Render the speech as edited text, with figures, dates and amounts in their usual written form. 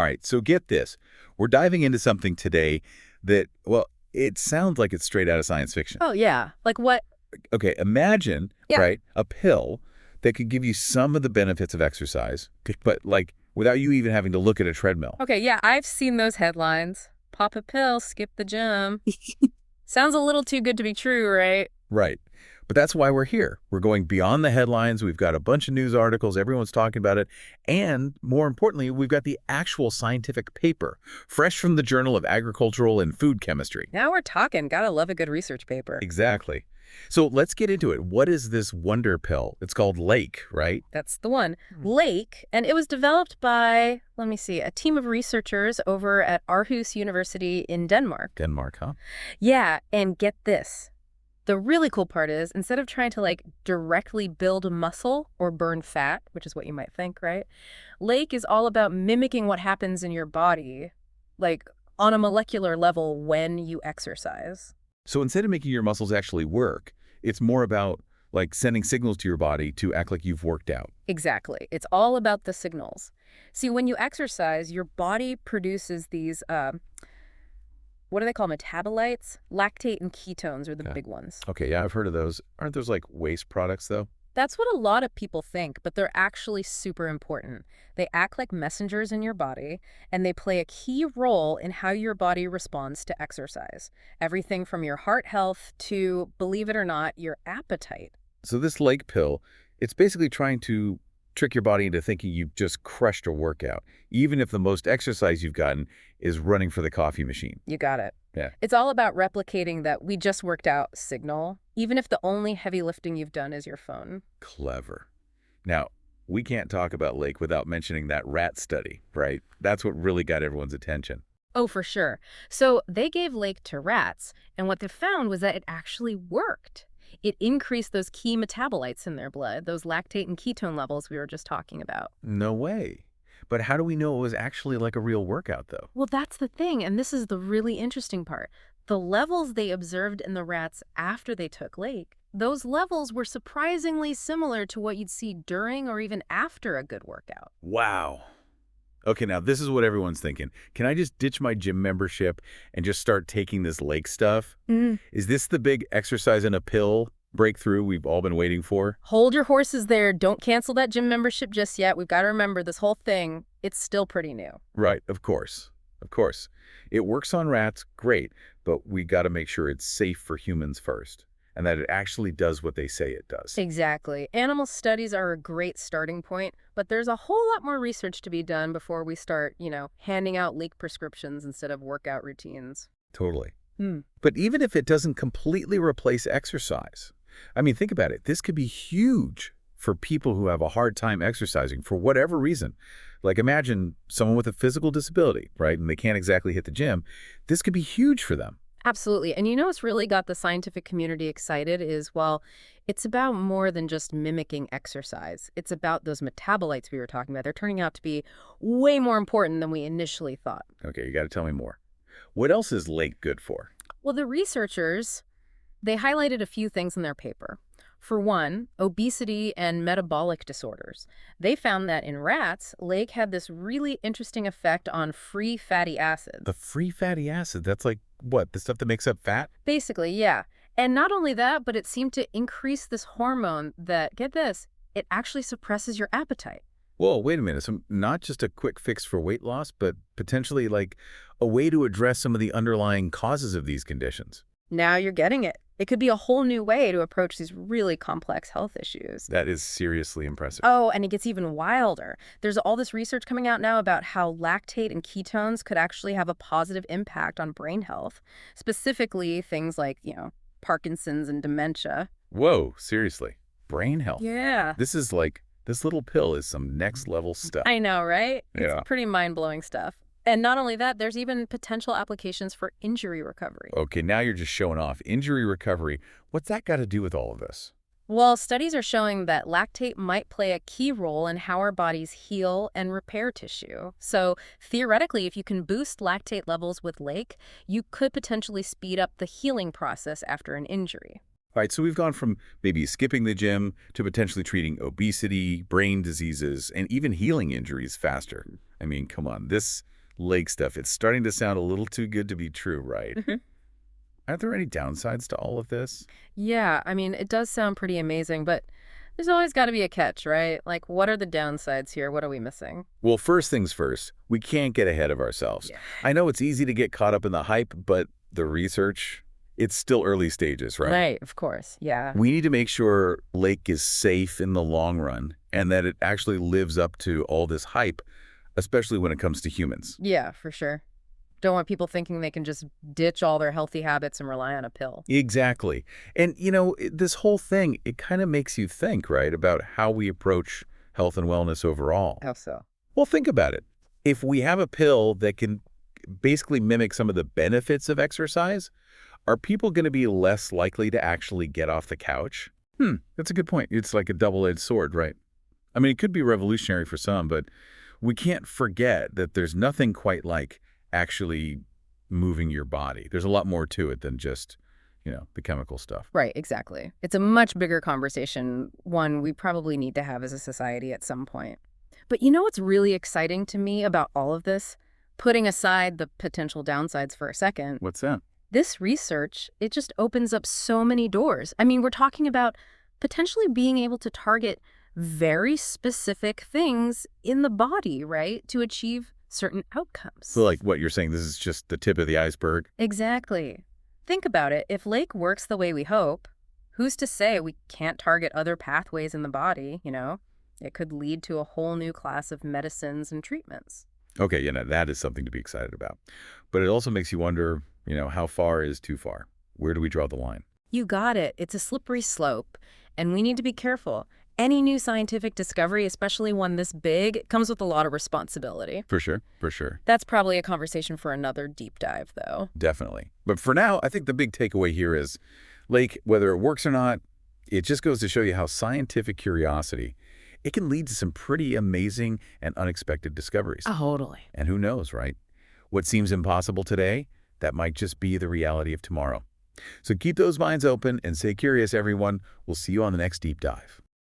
All right, so get this. We're diving into something today that, well, it sounds like it's straight out of science fiction. Oh, yeah. Like what? Okay, imagine, Yeah. right, a pill that could give you some of the benefits of exercise, but like without you even having to look at a treadmill. Okay, yeah, I've seen those headlines. Pop a pill, skip the gym. Sounds a little too good to be true, right? Right. But that's why we're here. We're going beyond the headlines. We've got a bunch of news articles. Everyone's talking about it. And more importantly, we've got the actual scientific paper, fresh from the Journal of Agricultural and Food Chemistry. Now we're talking. Gotta love a good research paper. Exactly. So let's get into it. What is this wonder pill? It's called Lake, right? That's the one. Lake, and it was developed by, let me see, a team of researchers over at Aarhus University in Denmark. Denmark, huh? Yeah, and get this. The really cool part is, instead of trying to directly build muscle or burn fat, which is what you might think, right? Lake is all about mimicking what happens in your body, like on a molecular level when you exercise. So instead of making your muscles actually work, it's more about like sending signals to your body to act like you've worked out. Exactly. It's all about the signals. See, when you exercise, your body produces these, what do they call metabolites? Lactate and ketones are the big ones. Okay, yeah, I've heard of those. Aren't those like waste products, though? That's what a lot of people think, but they're actually super important. They act like messengers in your body, and they play a key role in how your body responds to exercise. Everything from your heart health to, believe it or not, your appetite. So this Lake pill, it's basically trying to trick your body into thinking you've just crushed a workout, even if the most exercise you've gotten is running for the coffee machine. You got it. Yeah. It's all about replicating that we just worked out signal, even if the only heavy lifting you've done is your phone. Clever. Now, we can't talk about Lake without mentioning that rat study, right? That's what really got everyone's attention. Oh, for sure. So they gave Lake to rats, and what they found was that it actually worked. It increased those key metabolites in their blood, those lactate and ketone levels we were just talking about. No way. But how do we know it was actually like a real workout, though? Well, that's the thing, and this is the really interesting part. The levels they observed in the rats after they took Lake, those levels were surprisingly similar to what you'd see during or even after a good workout. Wow. Okay, now this is what everyone's thinking. Can I just ditch my gym membership and just start taking this Lake stuff? Is this the big exercise in a pill breakthrough we've all been waiting for? Hold your horses there. Don't cancel that gym membership just yet. We've got to remember this whole thing, it's still pretty new. Right, of course. Of course. It works on rats, great, but we got to make sure it's safe for humans first, and that it actually does what they say it does. Exactly. Animal studies are a great starting point, but there's a whole lot more research to be done before we start, handing out Lake prescriptions instead of workout routines. Totally. But even if it doesn't completely replace exercise, I mean, think about it. This could be huge for people who have a hard time exercising for whatever reason. Like imagine someone with a physical disability, right? And they can't exactly hit the gym. This could be huge for them. Absolutely. And what's really got the scientific community excited is, well, it's about more than just mimicking exercise. It's about those metabolites we were talking about. They're turning out to be way more important than we initially thought. Okay, you got to tell me more. What else is Lake good for? Well, the researchers, they highlighted a few things in their paper. For one, obesity and metabolic disorders. They found that in rats, Lake had this really interesting effect on free fatty acids. The free fatty acid, that's like what? The stuff that makes up fat? Basically, yeah. And not only that, but it seemed to increase this hormone that, get this, it actually suppresses your appetite. Whoa, wait a minute. So not just a quick fix for weight loss, but potentially like a way to address some of the underlying causes of these conditions. Now you're getting it. It could be a whole new way to approach these really complex health issues. That is seriously impressive. Oh, and it gets even wilder. There's all this research coming out now about how lactate and ketones could actually have a positive impact on brain health, specifically things like, Parkinson's and dementia. Whoa, seriously. Brain health. Yeah. This little pill is some next level stuff. I know, right? Yeah. It's pretty mind-blowing stuff. And not only that, there's even potential applications for injury recovery. Okay, now you're just showing off. Injury recovery, what's that got to do with all of this? Well, studies are showing that lactate might play a key role in how our bodies heal and repair tissue. So theoretically, if you can boost lactate levels with Lake, you could potentially speed up the healing process after an injury. All right, so we've gone from maybe skipping the gym to potentially treating obesity, brain diseases, and even healing injuries faster. I mean, come on, this lake stuff, it's starting to sound a little too good to be true, right? Mhm. Are there any downsides to all of this? Yeah, I mean, it does sound pretty amazing, but there's always got to be a catch, right? Like, what are the downsides here? What are we missing? Well, first things first, we can't get ahead of ourselves. Yeah. I know it's easy to get caught up in the hype, but the research, it's still early stages, right? Right, of course. Yeah. We need to make sure lake is safe in the long run and that it actually lives up to all this hype, especially when it comes to humans. Yeah, for sure. Don't want people thinking they can just ditch all their healthy habits and rely on a pill. Exactly. And, you know, this whole thing, it kind of makes you think, right, about how we approach health and wellness overall. How so? Well, think about it. If we have a pill that can basically mimic some of the benefits of exercise, are people going to be less likely to actually get off the couch? That's a good point. It's like a double-edged sword, right? I mean, it could be revolutionary for some, but we can't forget that there's nothing quite like actually moving your body. There's a lot more to it than just, you know, the chemical stuff. Right, exactly. It's a much bigger conversation, one we probably need to have as a society at some point. But you know what's really exciting to me about all of this? Putting aside the potential downsides for a second, What's that? this research, it just opens up so many doors. I mean, we're talking about potentially being able to target very specific things in the body, right, to achieve certain outcomes. So like what you're saying, this is just the tip of the iceberg? Exactly. Think about it. If Lake works the way we hope, who's to say we can't target other pathways in the body, you know? It could lead to a whole new class of medicines and treatments. Okay, you know, that is something to be excited about. But it also makes you wonder, you know, how far is too far? Where do we draw the line? You got it. It's a slippery slope, and we need to be careful. Any new scientific discovery, especially one this big, comes with a lot of responsibility. For sure, for sure. That's probably a conversation for another deep dive, though. Definitely. But for now, I think the big takeaway here is, Lake, whether it works or not, it just goes to show you how scientific curiosity, it can lead to some pretty amazing and unexpected discoveries. Totally. And who knows, right? What seems impossible today, that might just be the reality of tomorrow. So keep those minds open and stay curious, everyone. We'll see you on the next deep dive.